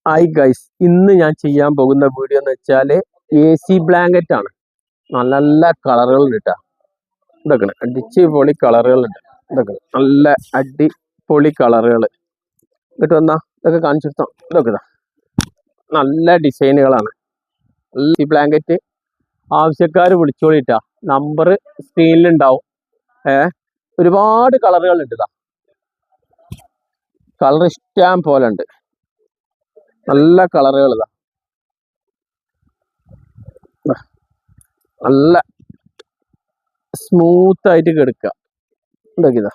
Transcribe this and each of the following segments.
Hi guys, ഇന്ന് ഞാൻ ചെയ്യാൻ പോകുന്ന വീഡിയോ എന്ന് വെച്ചാൽ AC ബ്ലാങ്കറ്റ് ആണ്. നല്ല നല്ല കളറുകളുണ്ട് കേട്ടോ. ഇതൊക്കെ അടിപൊളി കളറുകളുണ്ട്. ഇതൊക്കെ നല്ല അടിപൊളി കളറുകൾ. ഇങ്ങോട്ട് വന്നാ ഇതൊക്കെ കാണിച്ചു കൊടുത്താം. ഇതൊക്കെ നല്ല ഡിസൈനുകളാണ്. AC ബ്ലാങ്കറ്റ് ആവശ്യക്കാർ വിളിച്ചോളിട്ടാ. നമ്പർ സ്ക്രീനിലുണ്ടാവും. ഒരുപാട് കളറുകളുണ്ട്. ഇതാ കളർ ഇഷ്ടം പോലെ ഉണ്ട്. നല്ല കളറുകൾ ഇതാ, നല്ല സ്മൂത്ത് ആയിട്ട് കിടക്കുക. ഇതാ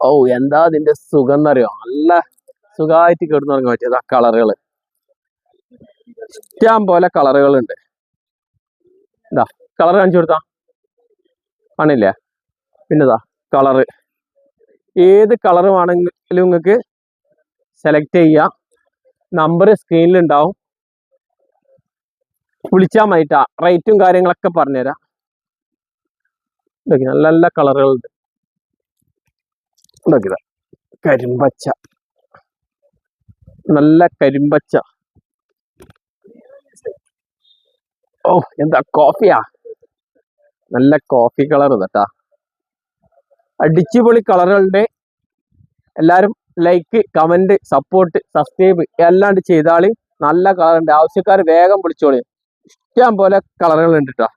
ഓ, എന്താ അതിന്റെ സുഖം എന്നറിയോ? നല്ല സുഖമായിട്ട് കിടന്നു തുടങ്ങാൻ പറ്റിയതാ. കളറുകൾ ഇഷ്ടം പോലെ കളറുകളുണ്ട്. ഇതാ കളർ കാണിച്ചു കൊടുത്താ കാണില്ലേ? പിന്നെതാ കളറ്, ഏത് കളർ വേണമെങ്കിലും നിങ്ങൾക്ക് സെലക്ട് ചെയ്യാം. നമ്പർ സ്ക്രീനിലുണ്ടാവും, വിളിച്ചാൽ മതിട്ടാ. റേറ്റും കാര്യങ്ങളൊക്കെ പറഞ്ഞുതരാം. നല്ല നല്ല കളറുകളുണ്ട്. ഇതാ കരിമ്പച്ച, നല്ല കരിമ്പച്ച. ഓ, എന്താ കോഫിയാ? നല്ല കോഫി കളർ കേട്ടാ. അടിച്ചുപൊളി കളറുകളുണ്ട്. എല്ലാരും ലൈക്ക്, കമന്റ്, സപ്പോർട്ട്, സബ്സ്ക്രൈബ് എല്ലാം ചെയ്താളി. നല്ല കളറുണ്ട്. ആവശ്യക്കാർ വേഗം വിളിച്ചോളി. ഇഷ്ടം പോലെ കളറുകൾ ഉണ്ട് കേട്ടോ.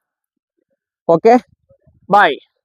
Okay, by.